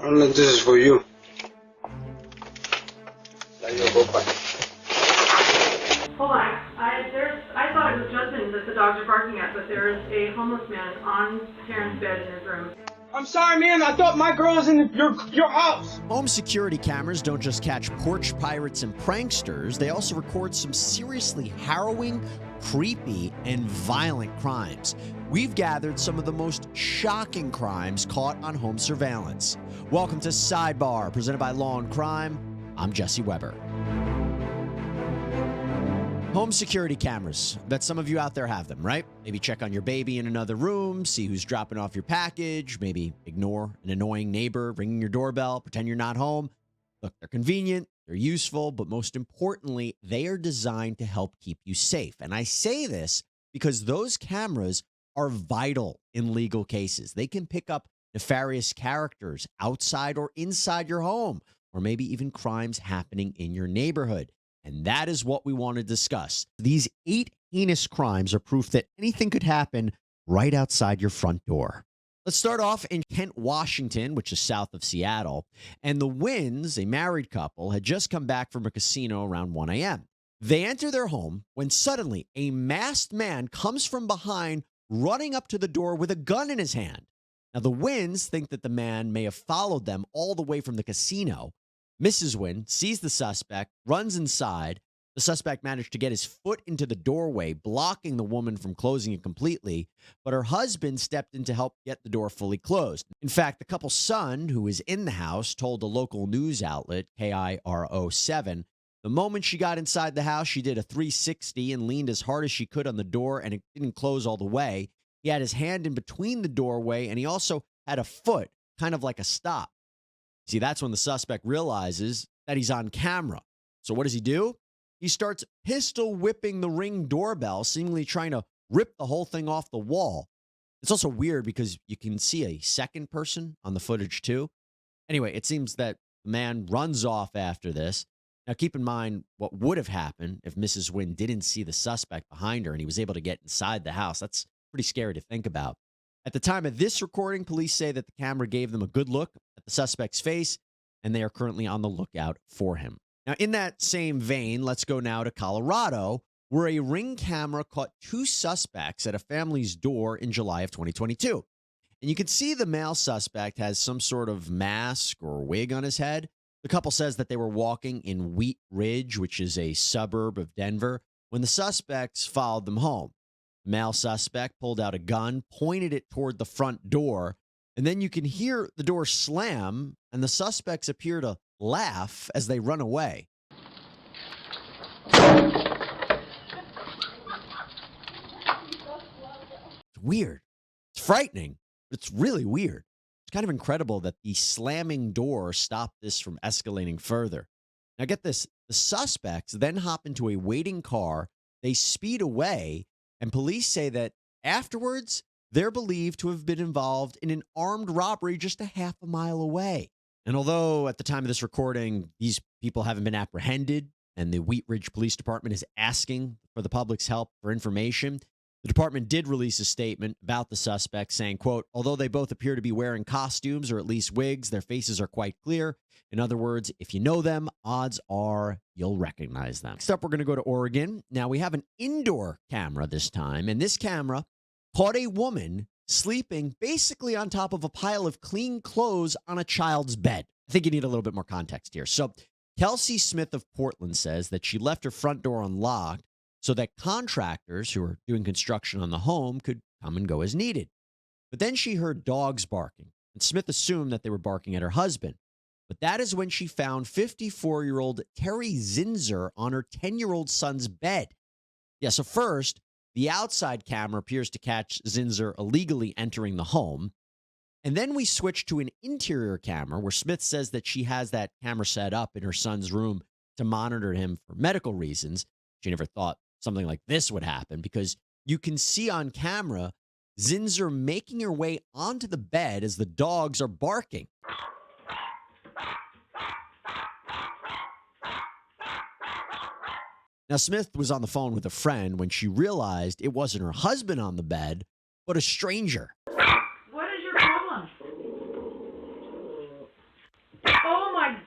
Only this is for you. Hold on. I thought it was Justin that the dogs are barking at, but there is a homeless man on Taryn's bed in his room. I'm sorry, man. I thought my girl was in your house. Home security cameras don't just catch porch pirates and pranksters. They also record some seriously harrowing, creepy, and violent crimes. We've gathered some of the most shocking crimes caught on home surveillance. Welcome to Sidebar, presented by Law&Crime. I'm Jesse Weber. Home security cameras. Bet some of you out there have them, right? Maybe check on your baby in another room, see who's dropping off your package, maybe ignore an annoying neighbor ringing your doorbell, pretend you're not home. Look, they're convenient, they're useful, but most importantly, they are designed to help keep you safe. And I say this because those cameras are vital in legal cases. They can pick up nefarious characters outside or inside your home, or maybe even crimes happening in your neighborhood. And that is what we want to discuss. These 8 heinous crimes are proof that anything could happen right outside your front door. Let's start off in Kent, Washington, which is south of Seattle. And the Wynns, a married couple, had just come back from a casino around 1 a.m. They enter their home when suddenly a masked man comes from behind, running up to the door with a gun in his hand. Now, the Wynns think that the man may have followed them all the way from the casino. Mrs. Wynn sees the suspect, runs inside. The suspect managed to get his foot into the doorway, blocking the woman from closing it completely, but her husband stepped in to help get the door fully closed. In fact, the couple's son, who was in the house, told a local news outlet, KIRO7, the moment she got inside the house, she did a 360 and leaned as hard as she could on the door, and it didn't close all the way. He had his hand in between the doorway, and he also had a foot, kind of like a stop. See, that's when the suspect realizes that he's on camera. So what does he do? He starts pistol whipping the Ring doorbell, seemingly trying to rip the whole thing off the wall. It's also weird because you can see a second person on the footage too. Anyway, it seems that the man runs off after this. Now, keep in mind what would have happened if Mrs. Wynn didn't see the suspect behind her and he was able to get inside the house. That's pretty scary to think about. At the time of this recording, police say that the camera gave them a good look at the suspect's face, and they are currently on the lookout for him. Now, in that same vein, let's go now to Colorado, where a Ring camera caught 2 suspects at a family's door in July of 2022. And you can see the male suspect has some sort of mask or wig on his head. The couple says that they were walking in Wheat Ridge, which is a suburb of Denver, when the suspects followed them home. The male suspect pulled out a gun, pointed it toward the front door, and then you can hear the door slam, and the suspects appear to laugh as they run away. It's weird. It's frightening, but it's really weird. It's kind of incredible that the slamming door stopped this from escalating further. Now get this, the suspects then hop into a waiting car, they speed away, and police say that afterwards, they're believed to have been involved in an armed robbery just a half a mile away. And although at the time of this recording, these people haven't been apprehended and the Wheat Ridge Police Department is asking for the public's help for information, the department did release a statement about the suspects saying, quote, although they both appear to be wearing costumes or at least wigs, their faces are quite clear. In other words, if you know them, odds are you'll recognize them. Next up, we're going to go to Oregon. Now, we have an indoor camera this time, and this camera caught a woman sleeping basically on top of a pile of clean clothes on a child's bed. I think you need a little bit more context here. So Kelsey Smith of Portland says that she left her front door unlocked so that contractors who are doing construction on the home could come and go as needed. But then she heard dogs barking, and Smith assumed that they were barking at her husband. But that is when she found 54-year-old Terry Zinzer on her 10-year-old son's bed. Yeah, so first, the outside camera appears to catch Zinzer illegally entering the home. And then we switch to an interior camera where Smith says that she has that camera set up in her son's room to monitor him for medical reasons. She never thought something like this would happen because you can see on camera Zinzer making her way onto the bed as the dogs are barking. Now, Smith was on the phone with a friend when she realized it wasn't her husband on the bed, but a stranger. What is your problem?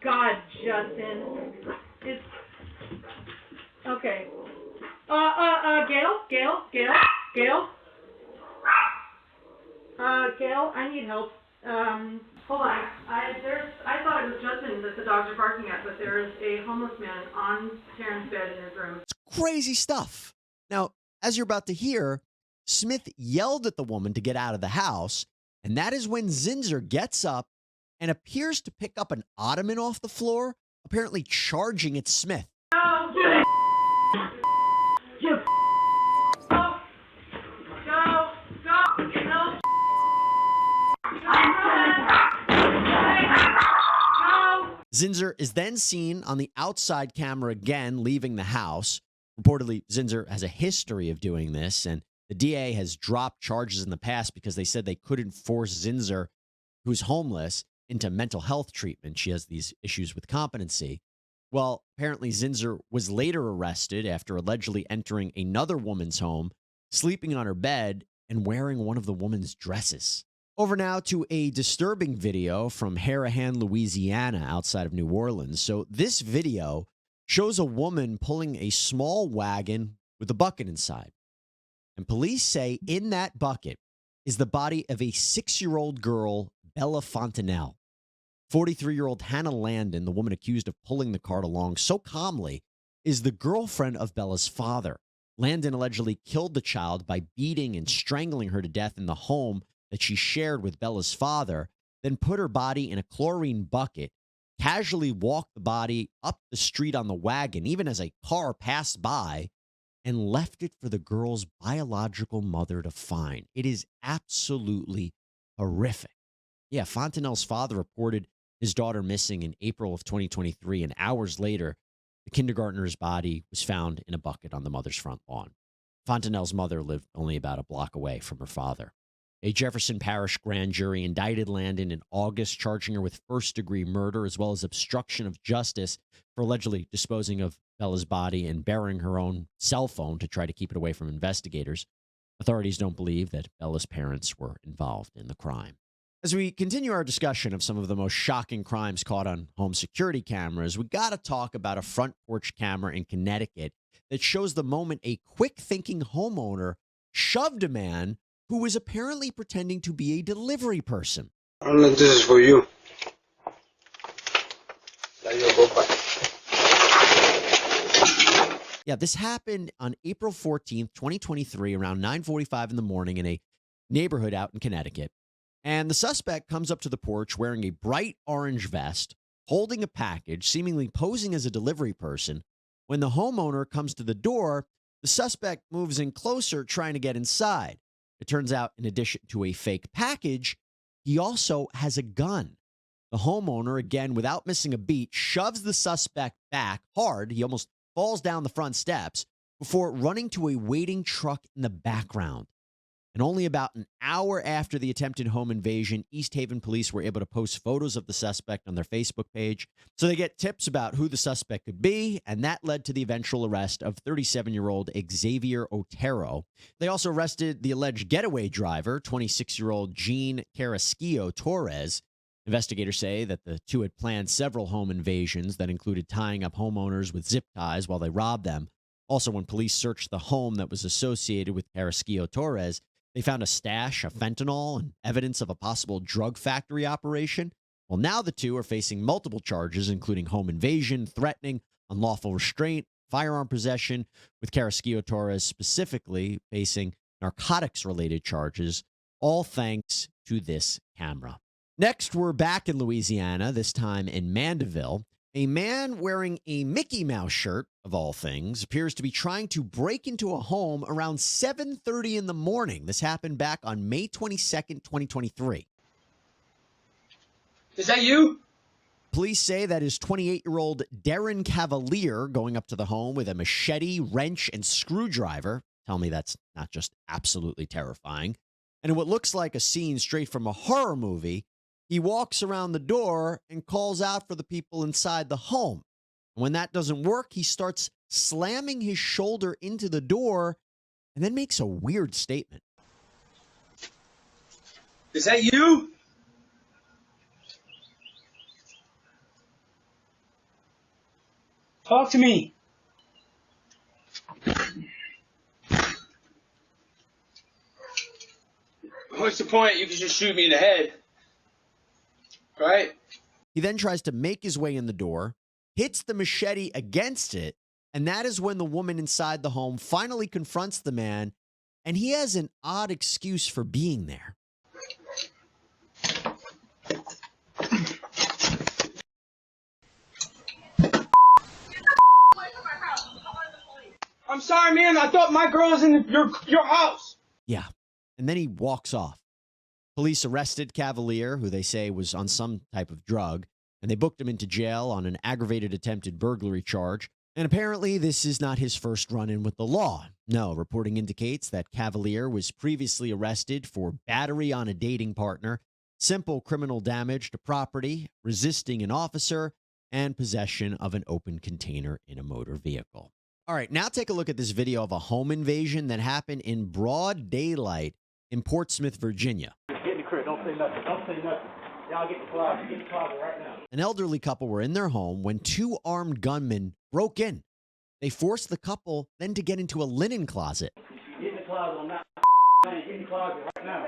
God, Justin. It's okay. Gail. Gail, I need help. Hold on. I thought it was Justin that the dogs are barking at, but there is a homeless man on Taryn's bed in his room. It's crazy stuff. Now, as you're about to hear, Smith yelled at the woman to get out of the house, and that is when Zinzer gets up and appears to pick up an ottoman off the floor, apparently charging at Smith. Go! You Go! No! Zinzer is then seen on the outside camera again leaving the house. Reportedly, Zinzer has a history of doing this, and the DA has dropped charges in the past because they said they couldn't force Zinzer, who's homeless, into mental health treatment. She has these issues with competency. Well, apparently Zinzer was later arrested after allegedly entering another woman's home, sleeping on her bed, and wearing one of the woman's dresses. Over now to a disturbing video from Harahan, Louisiana, outside of New Orleans. So this video shows a woman pulling a small wagon with a bucket inside. And police say in that bucket is the body of a 6-year-old girl, Bella Fontanelle. 43-year-old Hannah Landon, the woman accused of pulling the cart along so calmly, is the girlfriend of Bella's father. Landon allegedly killed the child by beating and strangling her to death in the home that she shared with Bella's father, then put her body in a chlorine bucket, casually walked the body up the street on the wagon, even as a car passed by, and left it for the girl's biological mother to find. It is absolutely horrific. Yeah, Fontanelle's father reported his daughter missing in April of 2023, and hours later, the kindergartner's body was found in a bucket on the mother's front lawn. Fontanelle's mother lived only about a block away from her father. A Jefferson Parish grand jury indicted Landon in August, charging her with first-degree murder as well as obstruction of justice for allegedly disposing of Bella's body and burying her own cell phone to try to keep it away from investigators. Authorities don't believe that Bella's parents were involved in the crime. As we continue our discussion of some of the most shocking crimes caught on home security cameras, we got to talk about a front porch camera in Connecticut that shows the moment a quick-thinking homeowner shoved a man who was apparently pretending to be a delivery person. I don't know if this is for you. Yeah, this happened on April 14th, 2023, around 9:45 in the morning in a neighborhood out in Connecticut. And the suspect comes up to the porch wearing a bright orange vest, holding a package, seemingly posing as a delivery person. When the homeowner comes to the door, the suspect moves in closer, trying to get inside. It turns out, in addition to a fake package, he also has a gun. The homeowner, again, without missing a beat, shoves the suspect back hard. He almost falls down the front steps before running to a waiting truck in the background. And only about an hour after the attempted home invasion, East Haven police were able to post photos of the suspect on their Facebook page. So they get tips about who the suspect could be, and that led to the eventual arrest of 37-year-old Xavier Otero. They also arrested the alleged getaway driver, 26-year-old Jean Carrasquillo Torres. Investigators say that the two had planned several home invasions that included tying up homeowners with zip ties while they robbed them. Also, when police searched the home that was associated with Carrasquillo Torres, they found a stash of fentanyl and evidence of a possible drug factory operation. Well, now the two are facing multiple charges, including home invasion, threatening, unlawful restraint, firearm possession, with Carrasquillo Torres specifically facing narcotics-related charges, all thanks to this camera. Next, we're back in Louisiana, this time in Mandeville. A man wearing a Mickey Mouse shirt, of all things, appears to be trying to break into a home around 7:30 in the morning. This happened back on May 22nd, 2023. Is that you? Police say that is 28-year-old Darren Cavalier going up to the home with a machete, wrench, and screwdriver. Tell me that's not just absolutely terrifying. And in what looks like a scene straight from a horror movie, he walks around the door and calls out for the people inside the home. And when that doesn't work, he starts slamming his shoulder into the door and then makes a weird statement. Is that you? Talk to me. What's the point? You can just shoot me in the head. Right? He then tries to make his way in the door, hits the machete against it, and that is when the woman inside the home finally confronts the man, and he has an odd excuse for being there. I'm sorry, man. I thought my girl was in your house. Yeah. And then he walks off. Police arrested Cavalier, who they say was on some type of drug, and they booked him into jail on an aggravated attempted burglary charge. And apparently this is not his first run-in with the law. No, reporting indicates that Cavalier was previously arrested for battery on a dating partner, simple criminal damage to property, resisting an officer, and possession of an open container in a motor vehicle. All right, now take a look at this video of a home invasion that happened in broad daylight in Portsmouth, Virginia. Get in the crib. Don't say nothing. Don't say nothing. Y'all get in the closet. Get in the closet right now. An elderly couple were in their home when two armed gunmen broke in. They forced the couple then to get into a linen closet. Get in the closet. I'm not playing. Get in the closet right now.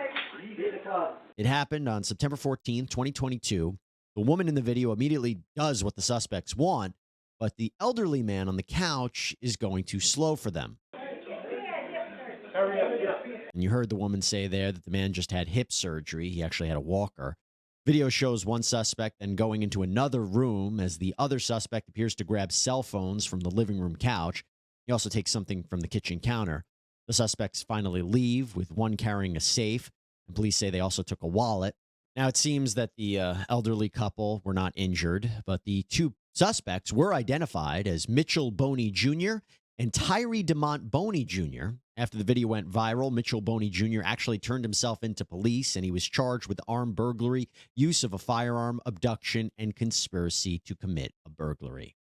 Get in the closet. It happened on September 14th, 2022. The woman in the video immediately does what the suspects want, but the elderly man on the couch is going too slow for them. Hurry up. And you heard the woman say there that the man just had hip surgery. He actually had a walker. Video shows one suspect then going into another room as the other suspect appears to grab cell phones from the living room couch. He also takes something from the kitchen counter. The suspects finally leave, with one carrying a safe, and police say they also took a wallet. Now, it seems that the elderly couple were not injured, but the two suspects were identified as Mitchell Boney Jr. and Tyree DeMont Boney Jr. After the video went viral, Mitchell Boney Jr. actually turned himself into police, and he was charged with armed burglary, use of a firearm, abduction, and conspiracy to commit a burglary.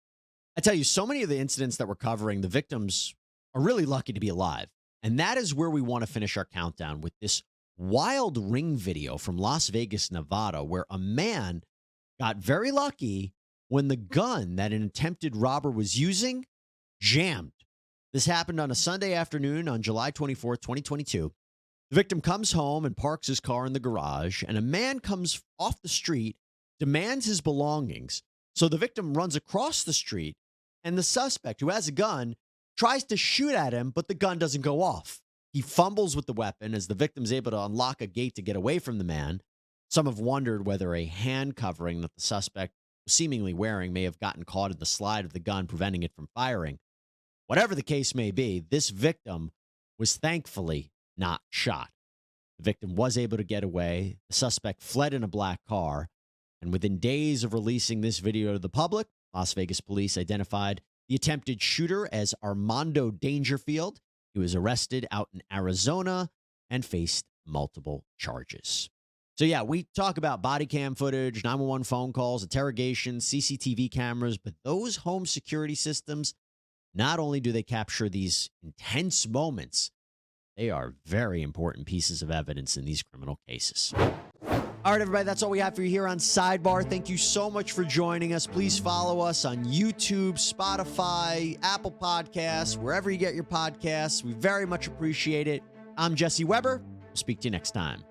I tell you, so many of the incidents that we're covering, the victims are really lucky to be alive. And that is where we want to finish our countdown with this wild ring video from Las Vegas, Nevada, where a man got very lucky when the gun that an attempted robber was using jammed. This happened on a Sunday afternoon on July 24th, 2022. The victim comes home and parks his car in the garage, and a man comes off the street, demands his belongings. So the victim runs across the street, and the suspect, who has a gun, tries to shoot at him, but the gun doesn't go off. He fumbles with the weapon as the victim's able to unlock a gate to get away from the man. Some have wondered whether a hand covering that the suspect was seemingly wearing may have gotten caught in the slide of the gun, preventing it from firing. Whatever the case may be, this victim was thankfully not shot. The victim was able to get away. The suspect fled in a black car. And within days of releasing this video to the public, Las Vegas police identified the attempted shooter as Armando Dangerfield. He was arrested out in Arizona and faced multiple charges. So yeah, we talk about body cam footage, 911 phone calls, interrogations, CCTV cameras, but those home security systems, not only do they capture these intense moments, they are very important pieces of evidence in these criminal cases. All right, everybody, that's all we have for you here on Sidebar. Thank you so much for joining us. Please follow us on YouTube, Spotify, Apple Podcasts, wherever you get your podcasts. We very much appreciate it. I'm Jesse Weber. We'll speak to you next time.